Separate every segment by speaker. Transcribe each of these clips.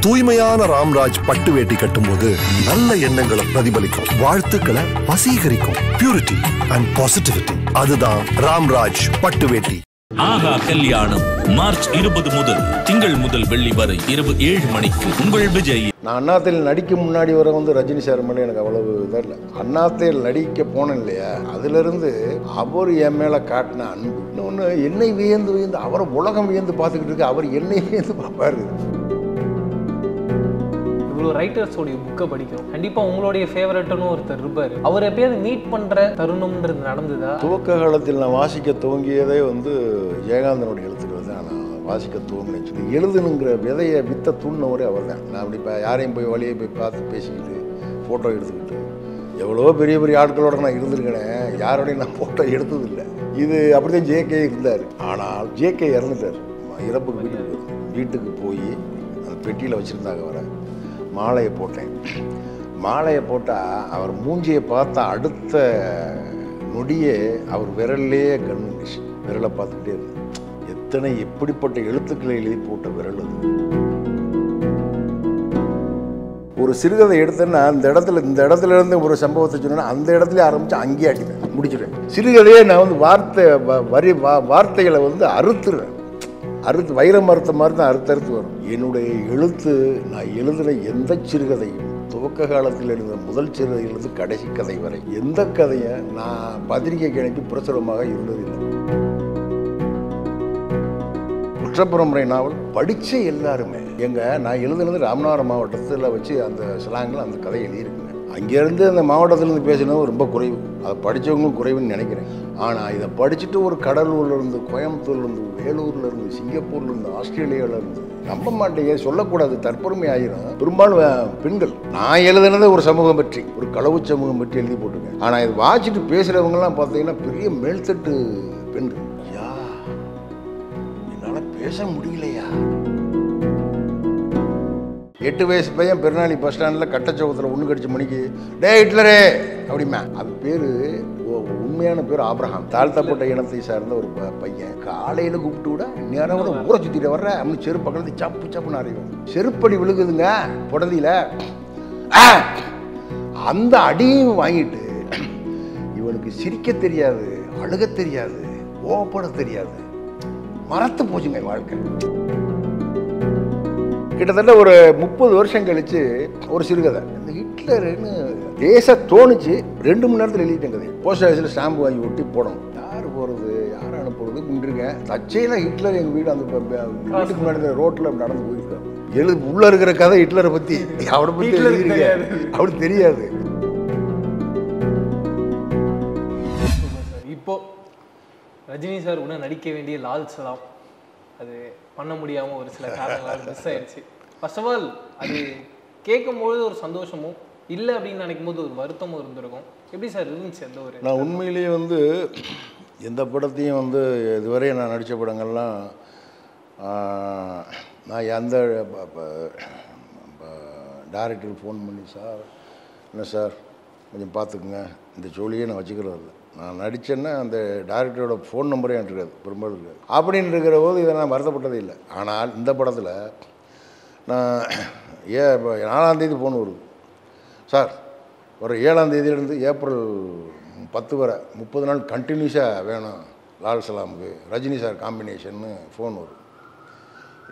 Speaker 1: தூய்மையான ராம்ராஜ் பட்டு வேட்டி கட்டும்போது நல்ல எண்ணங்களை பிரதிபலிக்கும், வாழ்த்துக்களை வசீகரிக்கும். பியூரிட்டி அண்ட் பாசிட்டிவிட்டி, அதுதான் ராம்ராஜ் பட்டு வேட்டி.
Speaker 2: ஆஹா கல்யாணம் மார்ச் 20 முதல் திங்கள் முதல் வெள்ளி வரை இரவு 7 மணிக்கு உங்கள் விஜய்.
Speaker 3: நான் அண்ணாத்தையில் நடிக்க முன்னாடி வர ரஜினி சார் மேலே எனக்கு அவ்வளவு இதாக இல்லை. அண்ணாத்தையில் நடிக்க போனேன் இல்லையா, அதிலிருந்து அவர் என் மேலே காட்டின அன்பு. இன்னொன்று, என்னை வியந்து வியந்து அவரை உலகம் வியந்து பார்த்துக்கிட்டு இருக்கு, அவர் என்னை வியந்து பார்ப்பாரு.
Speaker 4: இவ்வளோ ரைட்டர்ஸோடைய புக்கை படிக்கிறோம், கண்டிப்பாக உங்களுடைய ஃபேவரட்னு ஒருத்தர் இருப்பார். அவர் எப்பயாவது மீட் பண்ணுற தருணம்ன்றது நடந்ததா?
Speaker 3: துவக்க காலத்தில் நான் வாசிக்க துவங்கியதே ஜெயகாந்தனுடைய எழுத்துக்கள் தான். நான் வாசிக்க துவங்கினேன் சொல்லி எழுதுனுங்கிற விதையை வித்த தூண்டினவரே அவர் தான். நான் அப்படி இப்போ யாரையும் போய் வழியை போய் பார்த்து பேசிக்கிட்டு ஃபோட்டோ எடுத்துக்கிட்டு எவ்வளோ பெரிய பெரிய ஆட்களோட நான் இருந்திருக்கேன், யாரோடையும் நான் ஃபோட்டோ எடுத்ததில்லை. இது அப்படி தான் ஜேகே இருந்தார். ஆனால் ஜேகே இறந்துட்டார். இறப்புக்கு வீட்டுக்கு போய் அந்த பெட்டியில் வச்சுருந்தாங்க. வர மாலையை போட்டேன். மாலையை போட்டால் அவர் மூஞ்சியை பார்த்தா அடுத்த நொடியே அவர் விரல்லையே கண்ணுச்சு. விரலை பார்த்துக்கிட்டே இருந்தேன். எத்தனை எப்படிப்பட்ட எழுத்துக்களை எழுதி போட்ட விரல் அது. ஒரு சிறுகதை எடுத்தேன்னா இந்த இடத்துல இருந்து ஒரு சம்பவத்தை சொன்னா அந்த இடத்துல ஆரம்பித்து அங்கேயே அடிப்பேன், முடிச்சிடுவேன். சிறுகதையே நான் வார்த்தைகளை அறுத்துருவேன். வைரம் மறுத்த மாதிரி தான் அறுத்தறுத்து வரும். என்னுடைய எழுத்து, நான் எழுதுகிற எந்த சிறுகதையும், துவக்க காலத்தில் எழுந்த முதல் சிறுகதையிலிருந்து கடைசி கதை வரை எந்த கதையை நான் பத்திரிகைக்கு அனுப்பி பிரசுரமாக இருந்ததில்லை. குற்றப்பரம்பரை நாவல் படித்த எல்லாருமே நான் எழுதுனது ராமநாதபுரம் மாவட்டத்தில் வச்சு அந்த ஸ்லாங்கில் அந்த கதை எழுதியிருக்குங்க. அங்கேருந்து அந்த மாவட்டத்திலேருந்து பேசினது ரொம்ப குறைவு, அதை படித்தவங்களும் குறைவுன்னு நினைக்கிறேன். ஆனால் இதை படிச்சுட்டு ஒரு கடலூர்லேருந்து, கோயம்புத்தூர்லேருந்து, வேலூர்லேருந்து, சிங்கப்பூர்லேருந்து, ஆஸ்திரேலியாவிலேருந்து, நம்ப மாட்டேங்க, சொல்லக்கூடாது, தற்பெருமை ஆயிரும். பெரும்பாலும் பெண்கள். நான் எழுதுனது ஒரு சமூகம் பற்றி, ஒரு களவு சமூகம் பற்றி எழுதி போட்டிருக்கேன். ஆனால் இதை வாசிட்டு பேசுகிறவங்கலாம் பார்த்தீங்கன்னா பெரிய மேல்தட்டு பெண்கள். யா, என்னால் பேச முடியலையா. 8 வயசு பையன் பெருநாளி பஸ் ஸ்டாண்டில் கட்டச்சோகத்தில் ஒன்று கடிச்ச மணிக்கு டே ஹிட்லரே அப்படிமா. அது பேர், உண்மையான பேர் ஆப்ரஹாம். தாழ்த்தப்பட்ட இனத்தை சார்ந்த ஒரு பையன். காலையில் கூப்பிட்டு விட நேரம் கூட ஊரை சுற்றிட்டு வர்ற அப்படின்னு செருப்பு பக்கத்து சப்பு சப்புன்னு அறிவோம். செருப்படி விழுகுதுங்க புடதியில். அந்த அடியும் வாங்கிட்டு இவனுக்கு சிரிக்க தெரியாது, அழுக தெரியாது, கோவப்பட தெரியாது, மறத்து போச்சுங்க வாழ்க்கை. கிட்டத்தட்ட ஒரு 30 வருஷம் கழிச்சு ஒரு சிறுகதை, இந்த ஹிட்லருன்னு பேச தோணுச்சு. 2 மணி நேரத்தில் எழுதிட்டேன் கதை. போஸ்ட் ஆஃபீஸில் ஸ்டாம்பு வாங்கி ஒட்டி போடணும். யார் போகிறது, யார் அனுப்புறது நின்றுருக்கேன். தச்சையில் ஹிட்லர் எங்கள் வீடு அந்த வீட்டுக்கு முன்னாடி ரோட்டில் நடந்து போயிருக்காரு. உள்ளே இருக்கிற கதை ஹிட்லரை பற்றி, அவரை பற்றி எழுதியிருக்கேன், அவருக்கு தெரியாது.
Speaker 4: இப்போ ரஜினி சார் கூட நடிக்க வேண்டிய லால் சலாம் அது பண்ண முடியாமல் ஒரு சில காரணங்களால் மிஸ் ஆயிடுச்சு. ஃபர்ஸ்ட் ஆஃப் ஆல் அது கேட்கும்போது ஒரு சந்தோஷமும் இல்லை அப்படின்னு நினைக்கும் போது ஒரு வருத்தமும் இருந்திருக்கும். எப்படி சார் இருந்துச்சு அந்த ஒரு?
Speaker 3: நான் உண்மையிலேயே எந்த படத்தையும் இதுவரை நான் நடித்த படங்கள்லாம் நான் எந்த டைரக்டருக்கு ஃபோன் பண்ணி, சார் என்ன சார் கொஞ்சம் பார்த்துக்குங்க, இந்த ஜோலியே நான் வச்சுக்கிறது இல்லை. நான் நடித்தேன்னா அந்த டைரக்டரோட ஃபோன் நம்பரே எனக்கு இருக்காது, பெரும்பாலும் இருக்காது. அப்படின்னு இருக்கிற போது இதை நான் வருத்தப்பட்டதே இல்லை. ஆனால் இந்த படத்தில் நான் 4ஆம் தேதி ஃபோன் வருது, சார் ஒரு 7ஆம் தேதியிலேருந்து ஏப்ரல் 10 வரை 30 நாள் கண்டினியூஸாக வேணும் லால் சலாமுக்கு ரஜினி சார் காம்பினேஷன்னு ஃபோன் வரும்.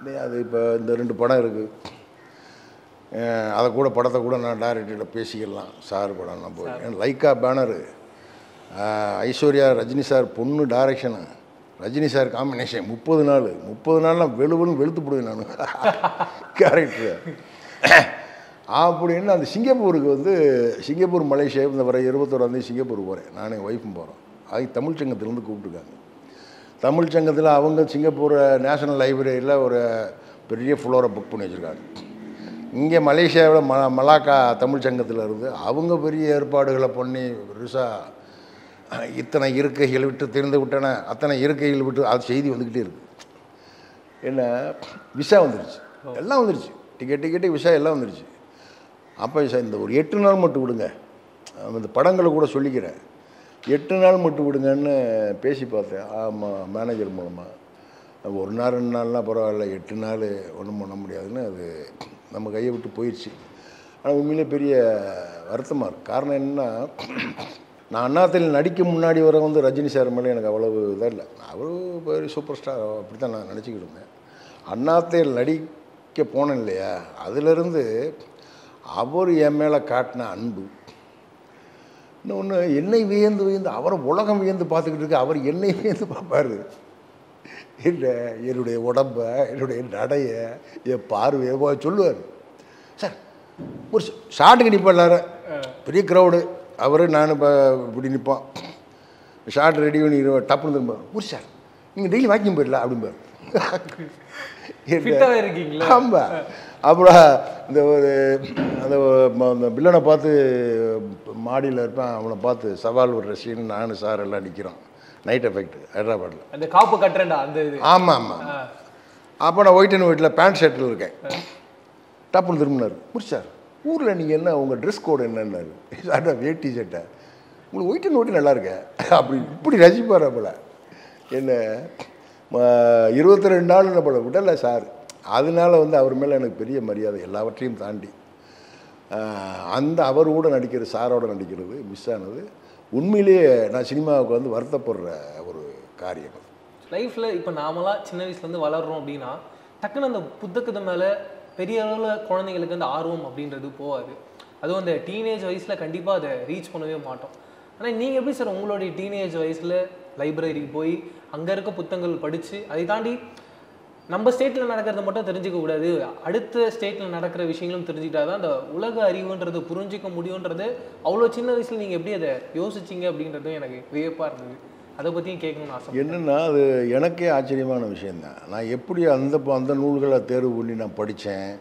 Speaker 3: இல்லையா, அது இப்போ இந்த 2 படம் இருக்குது, அதை கூட படத்தை கூட நான் டைரக்டர்கிட்ட பேசிக்கலாம் சார். படம் நான் போய் Lyca banner, Aishwarya Rajini sir பொண்ணு டைரக்ஷனு, ரஜினி சார் காம்பினேஷன் 30 நாள்லாம் வெளுத்து போடுவேன் நான் கேரக்டர் அப்படின்னு. அந்த சிங்கப்பூருக்கு சிங்கப்பூர் மலேசியா இந்த வர 21ஆம் தேதி சிங்கப்பூர் போகிறேன், நானே ஒய்ஃபும் போகிறோம். அது தமிழ் சங்கத்திலேருந்து கூப்பிட்டுருக்காங்க. தமிழ் சங்கத்தில் அவங்க சிங்கப்பூர் நேஷனல் லைப்ரரியில் ஒரு பெரிய ஃப்ளோரை புக் பண்ணி வச்சுருக்காங்க. இங்கே மலேசியாவில் மலாக்கா தமிழ் சங்கத்தில் இருந்து அவங்க பெரிய ஏற்பாடுகளை பண்ணி பெருசாக இத்தனை இருக்கைகள் விட்டு திறந்து விட்டன, அத்தனை இருக்கைகள் விட்டு அது செய்தி வந்துக்கிட்டே இருக்குது. என்ன விசா வந்துருச்சு, எல்லாம் வந்துருச்சு, டிக்கெட்டு விசா எல்லாம் வந்துருச்சு. அப்போ சார் இந்த ஒரு 8 நாள் மட்டும் விடுங்க, அந்த படங்களை கூட சொல்லிக்கிறேன், 8 நாள் மட்டும் விடுங்கன்னு பேசி பார்த்தேன். ஆமாம், மேனேஜர் மூலமாக ஒரு நாள் 2 நாள்லாம் பரவாயில்ல, 8 நாள் ஒன்றும் பண்ண முடியாதுன்னு அது நம்ம கையை விட்டு போயிடுச்சு. ஆனால் உண்மையிலே பெரிய வருத்தமாக இருக்குது. காரணம் என்னென்னா, நான் அண்ணாத்தையில் நடிக்க முன்னாடி வர வந்து ரஜினி சார் மேலே எனக்கு அவ்வளவு இதாக இல்லை. அவரு பெரிய சூப்பர் ஸ்டார் அப்படி தான் நான் நினச்சிக்கிட்டு இருந்தேன். அண்ணாத்தையில் நடிக்க போனேன் இல்லையா, அதிலிருந்து அவர் என் மேலே காட்டின அன்பு. இன்னொன்று, என்னை வியந்து வியந்து அவரை உலகம் வியந்து பார்த்துக்கிட்டு இருக்கு, அவர் என்னை வியந்து பார்ப்பார். இல்லை, என்னுடைய உடம்பை, என்னுடைய நடையை, என் பார்வையை சொல்லுவார். சார் ஒரு ஷார்ட்டுக்கு நிற்பேன், எல்லாரும் பெரிய க்ரௌடு, அவர் நான் இப்போ இப்படி நிற்போம், ஷார்ட் ரெடி பண்ணி டப்புன்னு திரும்ப, ஒரு சார் நீங்கள் டெய்லி வாக்கிங் போயிடலாம் அப்படிம்பார். ஆமாம். அப்புறம் இந்த ஒரு அந்த வில்லனை பார்த்து மாடியில் இருப்பேன், அவனை பார்த்து சவால் ஒரு ரசிகன் நானும் சார் எல்லாம் நிற்கிறோம். நைட் எஃபெக்ட் ஹைதராபாத்தில்
Speaker 4: அந்த காப்பு கட்டுறேன்டா அந்த இது.
Speaker 3: ஆமாம் ஆமாம். அப்போ நான் ஒயிட் அண்ட் ஒயிட்டில் பேண்ட் ஷர்ட்டில் இருக்கேன். டப்புன்னு திரும்பினார், முடிச்சார் ஊரில் நீங்கள் என்ன உங்கள் ட்ரெஸ் கோடு என்னன்னாரு. சார்ட்டா வேட்டி சட்டை, உங்களுக்கு ஒயிட் அண்ட் ஒயிட் நல்லா இருக்க அப்படி இப்படி ரசிப்பார். போல் என்ன 22 நாள் என்ன போல விடலை சார். அதனால வந்து அவர் மேலே எனக்கு பெரிய மரியாதை, எல்லாவற்றையும் தாண்டி அந்த அவர் கூட நடிக்கிற சாரோட நடிக்கிறது மிஸ் ஆனது. உண்மையிலேயே நான் சினிமாவுக்கு வந்து வருத்தப்படுற ஒரு காரியம்.
Speaker 4: லைஃப்பில் இப்போ நாமெல்லாம் சின்ன வயசுலேருந்து வளர்கிறோம் அப்படின்னா டக்குன்னு அந்த புத்தகத்து மேலே பெரிய அளவில் குழந்தைங்களுக்கு அந்த ஆர்வம் அப்படின்றது போகாது. அதுவும் அந்த டீனேஜ் வயசில் கண்டிப்பாக அதை ரீச் பண்ணவே மாட்டோம். ஆனால் நீங்கள் எப்படி சார் உங்களுடைய டீனேஜ் வயசில் லைப்ரரிக்கு போய் அங்கே இருக்க புத்தகங்கள் படித்து, அதை தாண்டி நம்ம ஸ்டேட்டில் நடக்கிறத மட்டும் தெரிஞ்சிக்க கூடாது, அடுத்த ஸ்டேட்டில் நடக்கிற விஷயங்களும் தெரிஞ்சுக்கிட்டா தான் அந்த உலக அறிவுன்றது புரிஞ்சிக்க முடியுன்றது அவ்வளோ சின்ன வயசில் நீங்கள் எப்படி அதை யோசிச்சிங்க அப்படின்றதும் எனக்கு வியப்பாக இருந்தது. அதை பற்றியும் கேட்கணும்னு ஆசை.
Speaker 3: என்னென்னா, அது எனக்கே ஆச்சரியமான விஷயந்தான். நான் எப்படி அந்த நூல்களை தேர்வு பண்ணி நான் படித்தேன்,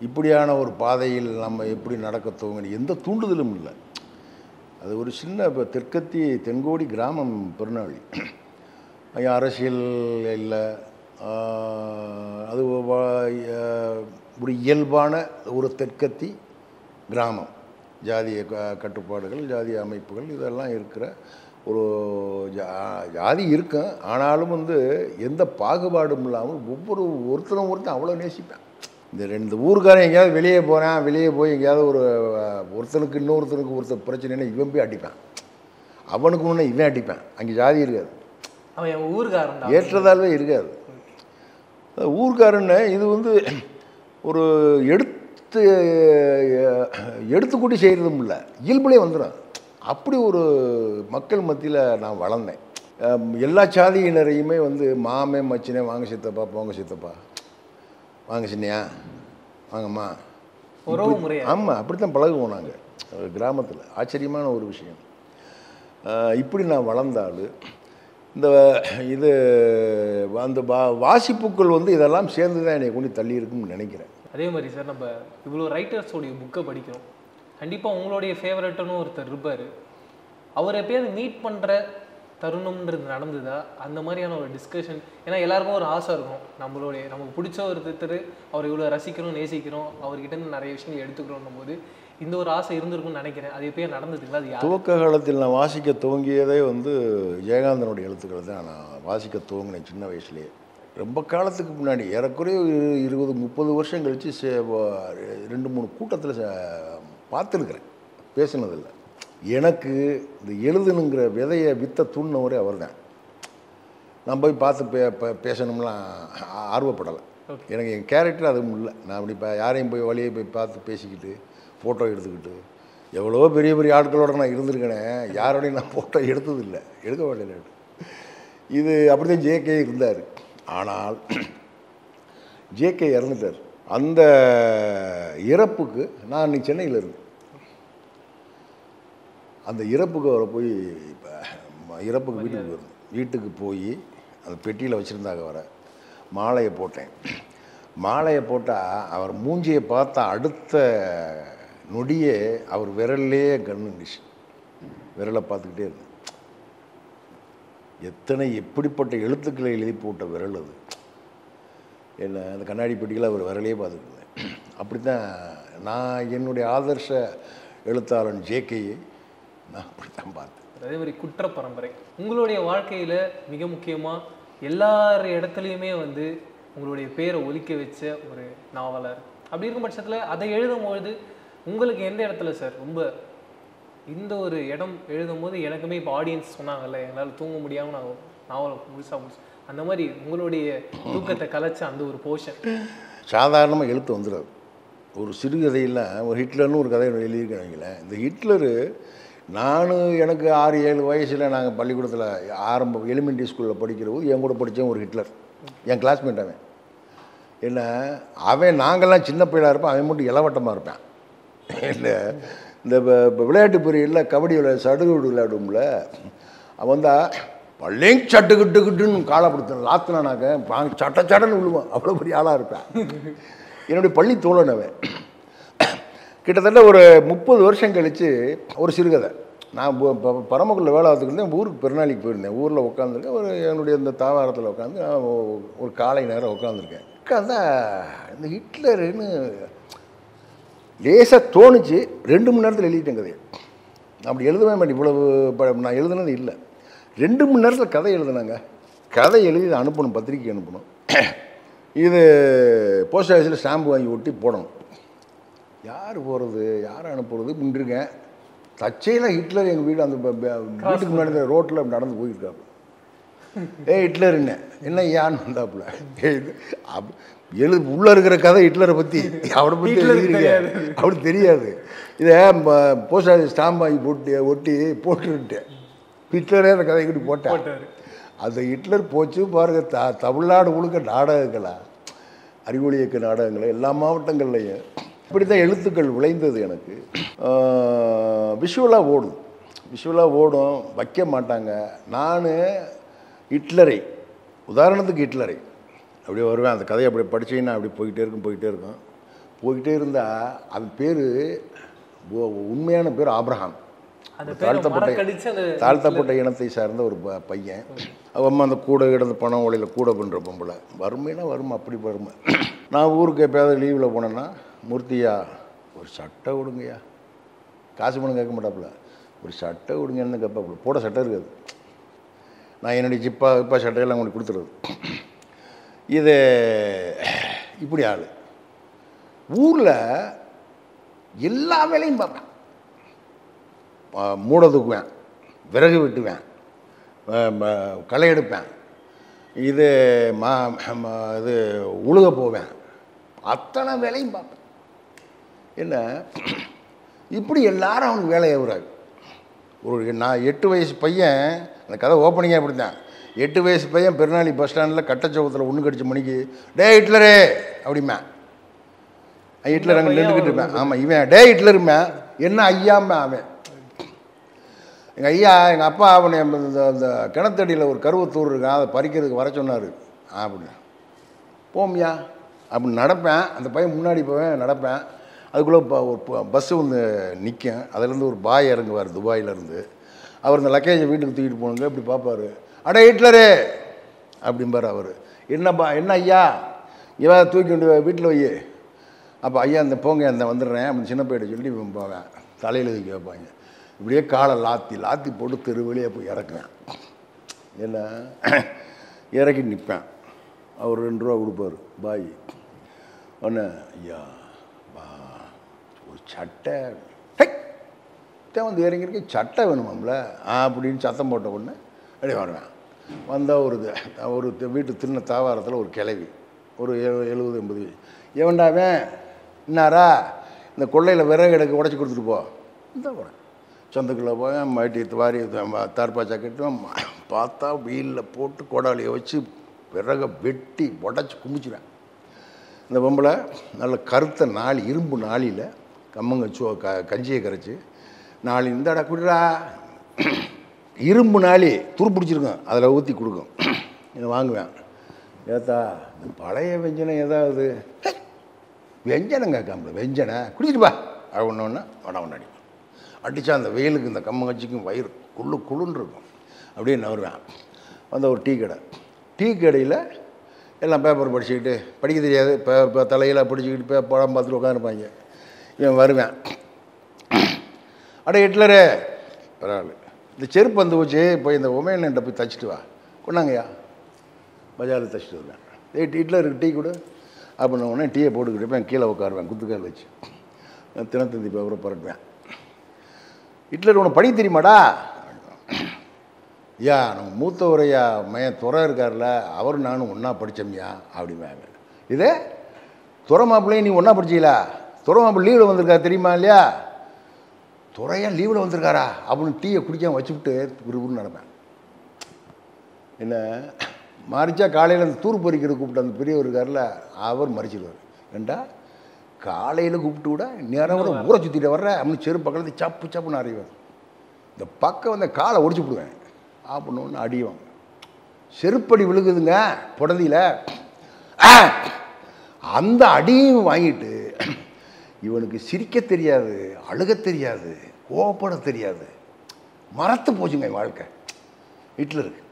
Speaker 3: இப்படியான ஒரு பாதையில் நம்ம எப்படி நடக்க துவங்கணும், எந்த தூண்டுதலும் இல்லை. அது ஒரு சின்ன இப்போ தென்கோடி கிராமம் பெருநாளி, அரசியல் இல்லை, அது ஒரு இயல்பான ஒரு தெற்கத்தி கிராமம். ஜாதிய கட்டுப்பாடுகள், ஜாதிய அமைப்புகள் இதெல்லாம் இருக்கிற ஒரு ஜாதி இருக்கும். ஆனாலும் வந்து எந்த பாகுபாடும் இல்லாமல் ஒருத்தரும் அவ்வளோ நேசிப்பேன். இந்த ஊருக்காரன் எங்கேயாவது வெளியே போகிறேன், வெளியே போய் எங்கேயாவது ஒருத்தனுக்கு இன்னொருத்தனுக்கு பிரச்சனைன்னா இவன் போய் அடிப்பேன், அவனுக்கு முன்னே இவன் அடிப்பேன். அங்கே ஜாதி இருக்காது,
Speaker 4: அவன் ஊருக்காரன்
Speaker 3: ஏற்றதாழ்வே இருக்காது. ஊருக்காரன்னு இது வந்து ஒரு எடுத்துக்கூட்டி செய்கிறதும் இல்லை, இயல்புலேயே வந்துடும். அப்படி ஒரு மக்கள் மத்தியில் நான் வளர்ந்தேன். எல்லா சாதியினரையுமே வந்து மாமே மச்சினே, வாங்க சித்தப்பா, போங்க சித்தப்பா, வாங்க சின்னையா, வாங்கம்மா, ஆமாம், அப்படி தான் பழகுவோம் நாங்கள் கிராமத்தில். ஆச்சரியமான ஒரு விஷயம். இப்படி நான் வளர்ந்தாலும் இது அந்த வாசிப்புக்கள் வந்து இதெல்லாம் சேர்ந்து தான் என்னை கொண்டு தள்ளி இருக்குன்னு நினைக்கிறேன்.
Speaker 4: அதே மாதிரி சார், நம்ம இவ்வளோ ரைட்டர்ஸோடைய புக்கை படிக்கிறோம், கண்டிப்பாக உங்களுடைய ஃபேவரட்டுன்னு ஒருத்தர் இருப்பார். அவர் எப்பயாவது மீட் பண்ணுற தருணம்ன்றது நடந்ததா? அந்த மாதிரியான ஒரு டிஸ்கஷன், ஏன்னா எல்லாருக்கும் ஒரு ஆசை இருக்கும், நமக்கு பிடிச்ச ஒருத்தர் அவர் இவ்வளோ ரசிக்கிறோம், நேசிக்கிறோம், அவர்கிட்ட நிறைய விஷயங்கள் எடுத்துக்கிறோம் போது இந்த ஒரு ஆசை இருந்திருக்கும்னு நினைக்கிறேன். அது எப்பயும் நடந்ததுங்களா? அது
Speaker 3: துவக்க காலத்தில் நான் வாசிக்க துவங்கியதே வந்து ஜெயகாந்தனுடைய எழுத்துக்கள் தான் நான் வாசிக்க துவங்கினேன் சின்ன வயசுலேயே. ரொம்ப காலத்துக்கு முன்னாடி, ஏறக்குறைய 20-30 வருஷம் கழித்து 2-3 கூட்டத்தில் பார்த்துருக்குறேன், பேசினதில்லை. எனக்கு இந்த எழுதணுங்கிற விதையை வித்த தூண்டினவரே அவர் தான். நான் போய் பார்த்து பேசணும்லாம் ஆர்வப்படலை. எனக்கு என் கேரக்டர் அதுவும் இல்லை. நான் அப்படி யாரையும் போய் வழியை போய் பார்த்து பேசிக்கிட்டு ஃபோட்டோ எடுத்துக்கிட்டு, எவ்வளோ பெரிய பெரிய ஆட்களோடு நான் இருந்திருக்கேனே, யாரோடையும் நான் ஃபோட்டோ எடுத்ததில்லை, எடுக்க வேண்டிய. இது அப்படி தான் ஜேகே இருந்தார். ஆனால் ஜேகே இறந்துட்டார். அந்த இறப்புக்கு நான் இன்னைக்கு சென்னையில் இருந்தேன். அந்த இறப்புக்கு அவரை போய் இறப்புக்கு வீட்டுக்கு போயிருந்தேன். வீட்டுக்கு போய் அந்த பெட்டியில் வச்சுருந்தாங்க, வர மாலையை போட்டேன். மாலையை போட்டால் அவர் மூஞ்சியை பார்த்தா அடுத்த நொடியே அவர் விரல்லே கண்ணுச்சு. விரலை பார்த்துக்கிட்டே இருந்தேன். எப்படிப்பட்ட எழுத்துக்களை எழுதி போட்ட விரல் அது. என்ன அந்த கண்ணாடி பெட்டியில் அவர் விரலையே பார்த்துக்கிட்டு இருந்தேன். அப்படி தான் நான் என்னுடைய ஆதர்ஷ எழுத்தாளன் ஜேகேயை நான் அப்படி தான் பார்த்தேன்.
Speaker 4: அதே மாதிரி குற்ற பரம்பரை. உங்களுடைய வாழ்க்கையில் மிக முக்கியமாக எல்லார் இடத்துலையுமே வந்து உங்களுடைய பேரை ஒலிக்க வச்ச ஒரு நாவலர். அப்படி இருக்கும் பட்சத்தில் அதை எழுதும்பொழுது உங்களுக்கு எந்த இடத்துல சார் ரொம்ப இந்த ஒரு இடம் எழுதும் போது எனக்குமே இப்போ ஆடியன்ஸ் சொன்னாங்கல்ல எங்களால் தூங்க முடியாமல் நான் நாவலை முழுசாக அந்த மாதிரி உங்களுடைய தூக்கத்தை கலைச்ச அந்த ஒரு போர்ஷன்?
Speaker 3: சாதாரணமாக எழுத்து வந்துடாது. ஒரு சிறுகதையில் ஒரு ஹிட்லர்னு ஒரு கதை எழுதியிருக்காங்களே, இந்த ஹிட்லரு எனக்கு 6-7 வயசில் நாங்கள் பள்ளிக்கூடத்தில் எலிமெண்ட்ரி ஸ்கூலில் படிக்கிற போது என் கூட படித்தேன் ஒரு ஹிட்லர், என் கிளாஸ்மேட். அவன் என்ன, அவன் நாங்கள்லாம் சின்ன பிள்ளையாக இருப்பேன், அவன் மட்டும் இளவட்டமாக இருப்பேன். இல்லை இந்த விளையாட்டு பீரியடில் கபடி சடுகுடு விளையாடும்ல, அவன் வந்தால் பள்ளிங் சட்டுக்கிட்டுக்கிட்டுன்னு காலப்படுத்தணும் லாத்தினானாக்க சட்டன்னு விழுவான். அவ்வளோ பெரிய ஆளாக இருப்பேன். என்னுடைய பள்ளி தோழன் அவன். கிட்டத்தட்ட ஒரு 30 வருஷம் கழித்து ஒரு சிறுகதை, நான் பரமக்குள்ள வேலை பார்த்துக்கிட்டு ஊருக்கு பெருநாளைக்கு போயிருந்தேன். ஊரில் உட்காந்துருக்கேன், என்னுடைய இந்த தாவாரத்தில் உட்காந்து ஒரு காலை நேரம் உட்காந்துருக்கேன். உட்காந்தா இந்த ஹிட்லருன்னு லேசாக தோணுச்சு. 2 மணி நேரத்தில் எழுதிட்டேன் கதையை. அப்படி எழுதவே மாட்டேன், இவ்வளவு நான் எழுதுனது இல்லை. 2 மணி நேரத்தில் கதை எழுதுனாங்க. கதை எழுதி இதை அனுப்பணும், பத்திரிக்கை அனுப்பணும். இது போஸ்ட் ஆஃபீஸில் ஸ்டாம்பு வாங்கி ஒட்டி போடணும். யார் போகிறது யார் அனுப்புறது அப்படின்ட்டுருக்கேன். தச்சையில் ஹிட்லர் எங்கள் வீடு அந்த வீட்டுக்கு முன்னாடி ரோட்டில் நடந்து போயிருக்காப்பு. ஹிட்லர் என்ன ஏன்னு வந்தாப்புல உள்ளே இருக்கிற கதை ஹிட்லரை பற்றி அவரை பற்றி எழுதியிருக்கேன். அவருக்கு தெரியாது. இதை போஸ்ட் ஆஃபீஸ் ஸ்டாம்பு வாங்கி ஒட்டி போட்டுருட்டேன். ஹிட்லரே அந்த கதை கிட்ட போட்டார். அந்த ஹிட்லர் போச்சு பாருங்க. தமிழ்நாடு முழுக்க நாடகங்களா, அறிவொளி இயக்க நாடகங்களா, எல்லா மாவட்டங்கள்லையும் இப்படி தான் எழுத்துக்கள் விளைந்தது. எனக்கு விஷுவலாக ஓடும் வைக்க மாட்டாங்க. நான் ஹிட்லரை உதாரணத்துக்கு ஹிட்லரை அப்படியே வருவேன். அந்த கதையை அப்படி படித்தீங்கன்னா அப்படி போயிட்டே இருந்தால் அவன் பேர் உண்மையான பேர் ஆப்ரஹாம். தாழ்த்தப்பட்ட இனத்தை சார்ந்த ஒரு பையன். அவன் அந்த கூட கிடந்த பணம் ஓலையில் கூட பண்ணுற பொம்பளை. வறுமைனா வறுமை, அப்படி வறுமை. நான் ஊருக்கு எப்போயாவது லீவில் போனேன்னா, மூர்த்தியா ஒரு சட்டை கொடுங்கய்யா, காசு பணம் கேட்க மாட்டாப்புல, ஒரு சட்டை கொடுங்கன்னு கேட்பாப்புல. போட சட்டை இருக்காது. நான் என்னுடைய இப்போ சட்டையெல்லாம் உங்களுக்கு கொடுத்துருது. இது இப்படி ஆள். ஊரில் எல்லா வேலையும் பார்ப்பேன். மூடை தூக்குவேன், விறகு வெட்டுவேன், களை எடுப்பேன், இது உழுக போவேன், அத்தனை வேலையும் பார்ப்பேன். என்ன இப்படி எல்லாரும் அவனுக்கு வேலையை வராது. நான் 8 வயசு பையன், அந்த கதை ஓப்பனிங்காக இப்படி தான். 8 வயசு பையன் பெருநாளி பஸ் ஸ்டாண்டில் கட்டச்சோகத்தில் 1 கடிச்ச மணிக்கு டே ஹிட்லரே அப்படிமே. ஹிட்லர் அங்கே நின்றுக்கிட்டு இருப்பேன். ஆமாம், இவன் டே ஹிட்லருமே என்ன ஐயாமே. அவன் எங்கள் ஐயா, எங்கள் அப்பா அவனை அந்த கிணத்தடியில் ஒரு கருவத்தூர் இருக்கான், அதை பறிக்கிறதுக்கு வர சொன்னார். அப்படின்னு போமியா அப்படின்னு நடப்பேன். அந்த பையன் முன்னாடி போவேன், நடப்பேன். அதுக்குள்ளே ஒரு பஸ்ஸு வந்து நிற்கும். அதுலேருந்து ஒரு பாய் இறங்குவார் துபாயிலேருந்து. அவர் இந்த லக்கேஜை வீட்டுக்கு தூக்கிட்டு போகணுங்க. இப்படி பார்ப்பார். அட ஹிட்லரு அப்படிம்பார் அவர். என்ன ஐயா, இவன் தூக்கி கொண்டு வீட்டில் வை. அப்போ ஐயா இந்த போங்க, இந்த வந்துடுறேன் அப்படின்னு சின்ன பையிட்ட சொல்லி போவேன். தலையில் தூக்கி வைப்பாங்க. இப்படியே காலை லாத்தி போட்டு தெருவெளியே போய் இறக்குவேன். என்ன இறக்கி நிற்பேன். அவர் 2 ரூபா கொடுப்பார் பாய். ஒன்று ஐயா ஒரு சட்டை வந்து இறங்கியிருக்கேன், சட்டை வேணுமாம்ல அப்படின்னு சத்தம் போட்ட உடனே அப்படியே வருவேன். வந்தால் ஒரு வீட்டு தின்ன தாவாரத்தில் ஒரு கிளவி, ஒரு 70-80 எவன்டாவேன் இன்னாரா, இந்த கொள்ளையில் விறகு எடுக்க உடச்சி கொடுத்துட்டு போ. இந்த போகிறேன். சொந்தக்குள்ளே போய் மாட்டி வாரி தார்பா ஜாக்கெட்டும் பார்த்தா வெயிலில் போட்டு கோடாலியை வச்சு விறகை வெட்டி உடச்சி குமிச்சுவேன். இந்த பொம்பளை நல்ல கருத்த நாளி, இரும்பு நாளியில் கஞ்சியை கரைச்சி நாளி இந்தாடா குடிடா, இரும்பு நாளி துரு பிடிச்சிருக்கோம், அதில் ஊற்றி கொடுக்கும். இதை வாங்குவேன். ஏத்தா இந்த பழைய வெஞ்சனை ஏதாவது வெஞ்சனம் கேட்காம வெஞ்சனை குடிச்சிட்டுப்பா ஒன்று வட அடித்தா அந்த வெயிலுக்கு இந்த கம்மங்கச்சிக்கும் வயிறு குளுன்னு இருக்கும். அப்படியே நவருவேன். வந்த ஒரு டீ கடையில் எல்லாம் பேப்பர் படிச்சுக்கிட்டு, படிக்க தெரியாது, இப்போ தலையில் படிச்சுக்கிட்டு படம் பார்த்துட்டு உட்காந்துருப்பாங்க. இவன் வருவேன். அட ஹிட்லரு பரவாயில்ல இந்த செருப்பு வந்து வச்சு போய் இந்த ஒமேன்ட்ட போய் தச்சுட்டு வா, கொண்டாங்கய்யா பஜாரில் தச்சுட்டு வருவேன். ஹிட்லருக்கு டீ கொடு அப்படின்ன உடனே டீயை போட்டுக்கிட்டு கீழே உட்காருவேன் குத்துக்கால் வச்சு, தினத்தந்தி பேப்பரை புரட்டுவேன். ஹிட்லர் உனக்கு படி தெரியுமாடா? ஐயா நம்ம மூத்தவரையா மையன் துறை இருக்கார்ல, அவரும் நானும் ஒன்றா படித்தோம்யா அப்படிம்பாங்க. இதே துறை மாப்பிள்ளையும் நீ ஒன்றா படிச்சீங்களா? துறை மாப்பிள்ளை லீவில் வந்திருக்கா தெரியுமா இல்லையா? துறையா லீவில் வந்திருக்காரா அப்படின்னு டீயை குடிக்காம வச்சுவிட்டு குருன்னு நடப்பேன். என்ன மறிச்சா காலையில் அந்த தூர் பொறிக்கிற கூப்பிட்டு அந்த பெரியவர் இருக்கார்ல, அவர் மறிச்சிடுவார். ஏண்டா காலையில் கூப்பிட்டு விட நேரம் கூட ஊரை சுற்றிட்டு வர்ற அப்படின்னு செருப்பு பக்கத்தில் சப்பு சப்புன்னு அறிவார். இந்த பக்கம் வந்து காலை ஒடிச்சு விடுவேன் அப்படின்னு ஒன்று அடிவாங்க. செருப்படி விழுகுதுங்க புடந்தியில். அந்த அடியும் வாங்கிட்டு இவனுக்கு சிரிக்க தெரியாது, அழுக தெரியாது, கோவப்பட தெரியாது, மறத்து போச்சுங்க வாழ்க்கை ஹிட்லருக்கு.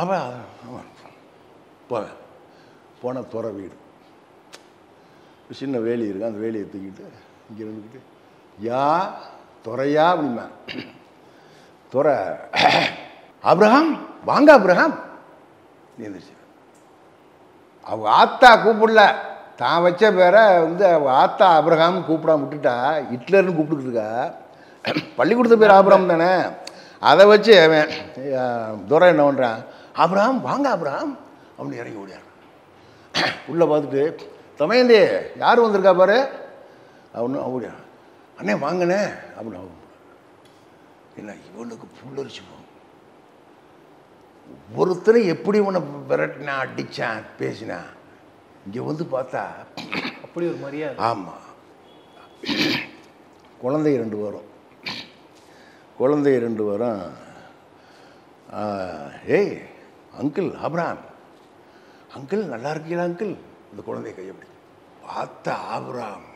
Speaker 3: அவன் போன துறை வீடு சின்ன வேலி இருக்கு, அந்த வேலியை தூக்கிட்டு இங்கே இருந்துக்கிட்டு யா துறையா அப்படிமா. துறை அப்ரஹாம் வாங்க அப்ரஹாம் நீந்துச்சு. அவங்க ஆத்தா கூப்பிடல, தான் வச்ச பேரை வந்து அவங்க ஆத்தா அப்ரஹாம் கூப்பிடாம விட்டுட்டா ஹிட்லர்னு கூப்பிட்டுக்கிட்டு இருக்கா. பள்ளிக்கூடத்து பேர் ஆப்ரஹாம் தானே, அதை வச்சு அவன் துரை என்ன பண்ணுறான், அப்ரஹாம் வாங்க அப்ரஹாம் அப்படின்னு இறங்கி ஓடியார். உள்ளே பார்த்துட்டு தமையந்தி யார் வந்திருக்கா பாரு அப்படின்னு ஓடியா. அண்ணே வாங்கண்ணே அப்படின்னு அவன். என்ன இவனுக்கு புல்லரிச்சு போகும். ஒருத்தரை எப்படி உன்னை விரட்டினா அடித்தான் பேசினான், இங்கே வந்து பார்த்தா
Speaker 4: அப்படி ஒரு மரியாதை.
Speaker 3: ஆமாம். குழந்தை 2 வரும், குழந்தை 2 வரும். ஏய் அங்கிள் ஆப்ரஹாம், அங்கிள் நல்லா இருக்கீங்களா அங்கிள்? இந்த குழந்தைய கையை பிடி பார்த்தா ஆப்ரஹாம்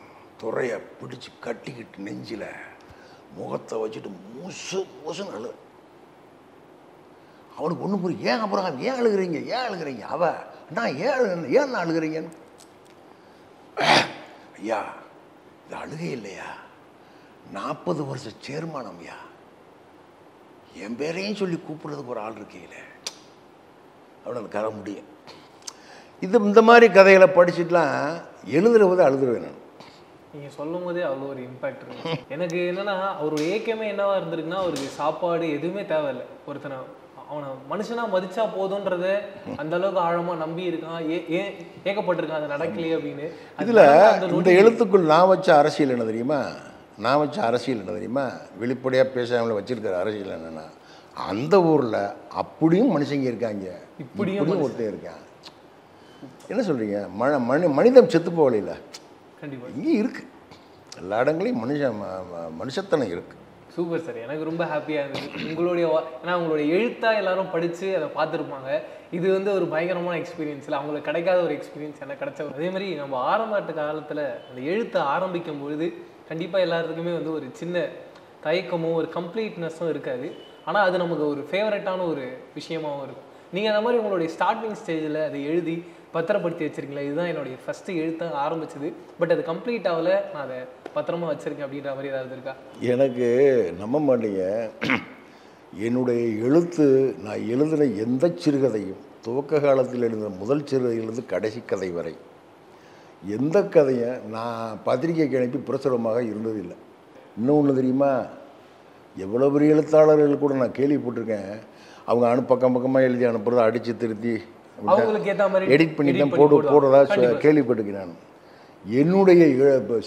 Speaker 3: துறையை பிடிச்சி கட்டிக்கிட்டு நெஞ்சில் முகத்தை வச்சுட்டு மூசு மூசுன்னு அழு. அவனுக்கு ஒன்றும் புரியும். ஏன் ஆப்ரஹாம் ஏன் அழுகிறீங்க, ஏன் அழுகிறீங்க? நான் ஏன் அழுகிறீங்கன்னு. ஐயா இது அழுகை இல்லையா, 40 வருஷ சேர்மானம்யா, என் பேரையும் சொல்லி கூப்பிடுறதுக்கு ஒரு ஆள் இருக்கையில் அவனை கதை முடியும். இந்த மாதிரி கதைகளை படிச்சுட்டுலாம் எழுதுறது அழுதுருவேன் நான்.
Speaker 4: நீங்கள் சொல்லும் போதே அவ்வளோ ஒரு இம்பேக்ட் இருக்கு. எனக்கு என்னன்னா அவரோட ஏக்கமே என்னவா இருந்திருக்குன்னா, அவருக்கு சாப்பாடு எதுவுமே தேவையில்லை, ஒருத்தனை அவனை மனுஷனா மதிச்சா போதுன்றத அந்த அளவுக்கு ஆழமா நம்பி இருக்கான், ஏக்கப்பட்டிருக்கான் அது நடக்கலையே அப்படின்னு.
Speaker 3: இதில் இந்த எழுத்துக்குள் நான் வச்ச அரசியல் என்ன தெரியுமா, நான் வச்ச அரசியல் என்ன தெரியுமா, வெளிப்படையாக பேசாமல வச்சிருக்கிற அரசியல் என்னென்னா, அந்த ஊரில் அப்படியும் மனுஷங்க இருக்காங்க, இப்படியும் ஒருத்தர் இருக்கான். என்ன சொல்கிறீங்க, மனிதம் செத்து போகல,
Speaker 4: கண்டிப்பாக
Speaker 3: இங்கே இருக்குது, எல்லா இடங்களையும் மனுஷத்தனம் இருக்குது.
Speaker 4: சூப்பர் சார், எனக்கு ரொம்ப ஹாப்பியாக இருந்தது உங்களுடைய. ஏன்னா உங்களுடைய எழுத்தாக எல்லாரும் படித்து அதை பார்த்துருப்பாங்க. இது வந்து ஒரு பயங்கரமான எக்ஸ்பீரியன்ஸ் இல்லை, அவங்களுக்கு கிடைக்காத ஒரு எக்ஸ்பீரியன்ஸ் எனக்கு கிடைச்ச. அதே மாதிரி நம்ம ஆரம்பத்து காலத்தில் அந்த எழுத்தை ஆரம்பிக்கும் பொழுது கண்டிப்பாக எல்லாத்துக்குமே வந்து ஒரு சின்ன தயக்கமும் ஒரு கம்ப்ளீட்னஸும் இருக்காது. ஆனால் அது நமக்கு ஒரு ஃபேவரட்டான ஒரு விஷயமாகவும் இருக்கும். நீங்கள் அந்த மாதிரி உங்களுடைய ஸ்டார்டிங் ஸ்டேஜில் அதை எழுதி பத்திரப்படுத்தி வச்சுருக்கீங்களா, இதுதான் என்னுடைய ஃபஸ்ட்டு எழுத்தாக ஆரம்பிச்சது, பட் அது கம்ப்ளீட் ஆகலை, நான் அதை பத்திரமா வச்சுருக்கேன் அப்படின்ற மாதிரி ஏதாவது இருக்கா?
Speaker 3: எனக்கு நம்ப மாட்டீங்க, என்னுடைய எழுத்து நான் எழுதின எந்த சிறுகதையும், துவக்க காலத்தில் எழுதின முதல் சிறுகதையிலிருந்து கடைசி கதை வரை எந்த கதையும் நான் பத்திரிகைக்கு அனுப்பி பிரசுரமாக இருந்ததில்லை. இன்னொன்று தெரியுமா, எவ்வளோ பெரிய எழுத்தாளர்கள் கூட நான் கேள்விப்பட்டிருக்கேன், அவங்க பக்கம் பக்கமாக எழுதி அனுப்புறதை அடித்து திருத்தி எடிட் பண்ணி தான் போடுறதா கேள்விப்பட்டிருக்கேன். நான் என்னுடைய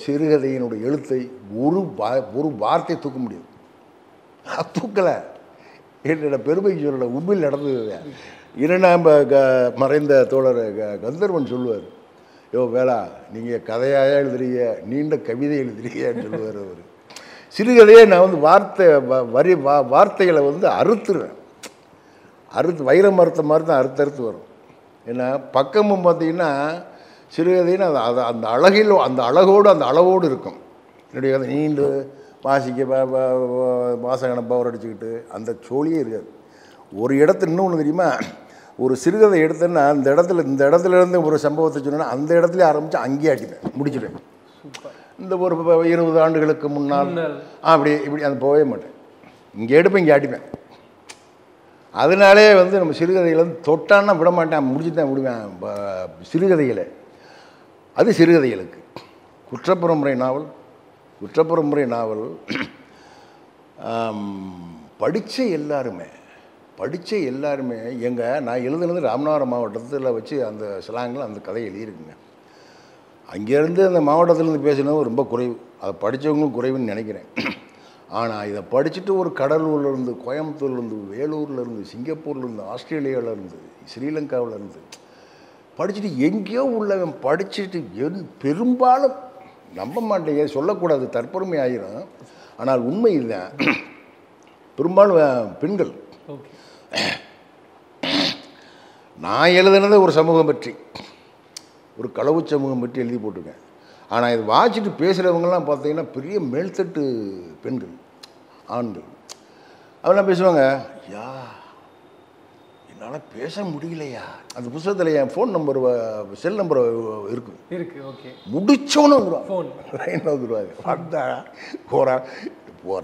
Speaker 3: சிறுகதையினுடைய எழுத்தை ஒரு வார்த்தை தூக்க முடியும், தூக்கலை. என்னோட பெருமைக்கு சொல்லலை, உண்மையில் நடந்தது. இரண்டாம் மறைந்த தோழர் கந்தர்வன் சொல்லுவார், யோ வேளா நீங்கள் கதையாக எழுதுறீங்க, நீண்ட கவிதை எழுதுறீங்கன்னு சொல்லுவார் அவர். சிறுகதையே நான் வந்து வார்த்தைகளை வந்து அறுத்துருவேன், வைர மரத்தை மாதிரி தான் அறுத்தறுத்து வரும். ஏன்னா பக்கமும் பார்த்தீங்கன்னா சிறுகதைன்னு அது அந்த அழகோடு அந்த அளவோடு இருக்கும். என்னுடைய கதை நீண்டு வாசிக்க வாசகனை பவர் அடிச்சுக்கிட்டு அந்த சோழியே இருக்காது. ஒரு இடத்துல இன்னொன்று தெரியுமா, ஒரு சிறுகதை எடுத்தேன்னா இந்த இடத்துலேருந்து ஒரு சம்பவத்தை சொன்னேன்னா அந்த இடத்துல ஆரம்பித்து அங்கேயே அடிப்பேன், முடிச்சுடுவேன். இந்த ஒரு 20 ஆண்டுகளுக்கு முன்னால் இப்படி அந்த போகவே மாட்டேன். இங்கே எடுப்பேன் இங்கே அடிப்பேன். அதனாலே வந்து நம்ம சிறுகதைகளை வந்து தொட்டான்னா விட மாட்டேன், முடிச்சு தான் விடுவேன் சிறுகதைகளை. அது சிறுகதைகளுக்கு. குற்றப்புறமுறை நாவல் படித்த எல்லாருமே நான் எழுதுனது ராமநாதபுரம் மாவட்டத்தில் வச்சு அந்த ஸ்லாங்கில் அந்த கதையை எழுதியிருக்குங்க. அங்கேருந்து அந்த மாவட்டத்திலேருந்து பேசினது ரொம்ப குறைவு, அதை படித்தவங்களும் குறைவுன்னு நினைக்கிறேன். ஆனால் இதை படிச்சுட்டு ஒரு கடலூர்லேருந்து, கோயம்புத்தூர்லேருந்து, வேலூர்லேருந்து, சிங்கப்பூர்லேருந்து, ஆஸ்திரேலியாவிலேருந்து, ஸ்ரீலங்காவிலேருந்து படிச்சுட்டு எங்கேயோ உள்ளவன் படிச்சுட்டு பெரும்பாலும் நம்ப மாட்டேங்க, சொல்லக்கூடாது, தற்பெருமை ஆகிரும், ஆனால் உண்மை இல்லை, பெரும்பாலும் பெண்கள். நான் எழுதுனது ஒரு சமூகம் பற்றி, ஒரு களவு சமூகம் பற்றி எழுதி போட்டிருக்கேன். ஆனால் இது வாசிட்டு பேசுகிறவங்கலாம் பார்த்தீங்கன்னா பெரிய மேல்தட்டு பெண்கள், ஆண்கள். அவெல்லாம் பேசுவாங்க, யா என்னால் பேச முடியலையா. அந்த புத்தகத்தில் என் ஃபோன் நம்பர், செல் நம்பர் இருக்கு. ஓகே, முடிச்சோன்னு வந்துடுவாங்க, ட்ரெயினில் வந்துடுவாங்க. வந்தா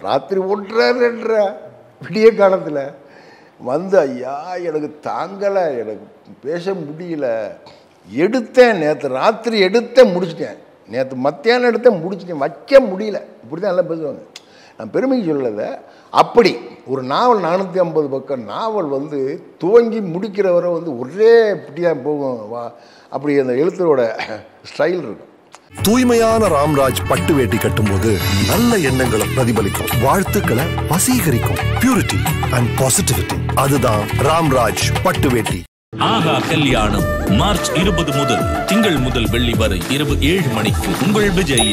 Speaker 3: ராத்திரி 1:30 விடிய காலத்தில் வந்து, ஐயா எனக்கு தாங்கலை, எனக்கு பேச முடியல, நேற்று ராத்திரி முடிச்சிட்டேன், நேற்று மத்தியானம் முடிச்சிட்டேன், வைக்க முடியல. இப்படி தான் எல்லாம் பேசுவாங்க. நான் பெருமைக்கு சொல்லலை. அப்படி ஒரு நாவல் 450 பக்கம் நாவல் வந்து துவங்கி முடிக்கிறவரை வந்து ஒரே இப்படியாக போகும். அப்படி அந்த எழுத்தரோட ஸ்டைல் இருக்கும்.
Speaker 1: தூய்மையான ராம்ராஜ் பட்டு வேட்டி கட்டும்போது நல்ல எண்ணங்களை பிரதிபலிக்கும், வாழ்த்துக்களை வசீகரிக்கும். பியூரிட்டி அண்ட் பாசிட்டிவிட்டி, அதுதான் ராம்ராஜ் பட்டு வேட்டி.
Speaker 2: ஆஹா கல்யாணம் மார்ச் 20 முதல் திங்கள் முதல் வெள்ளி வரை இரவு 7 மணிக்கு உங்கள் விஜய்.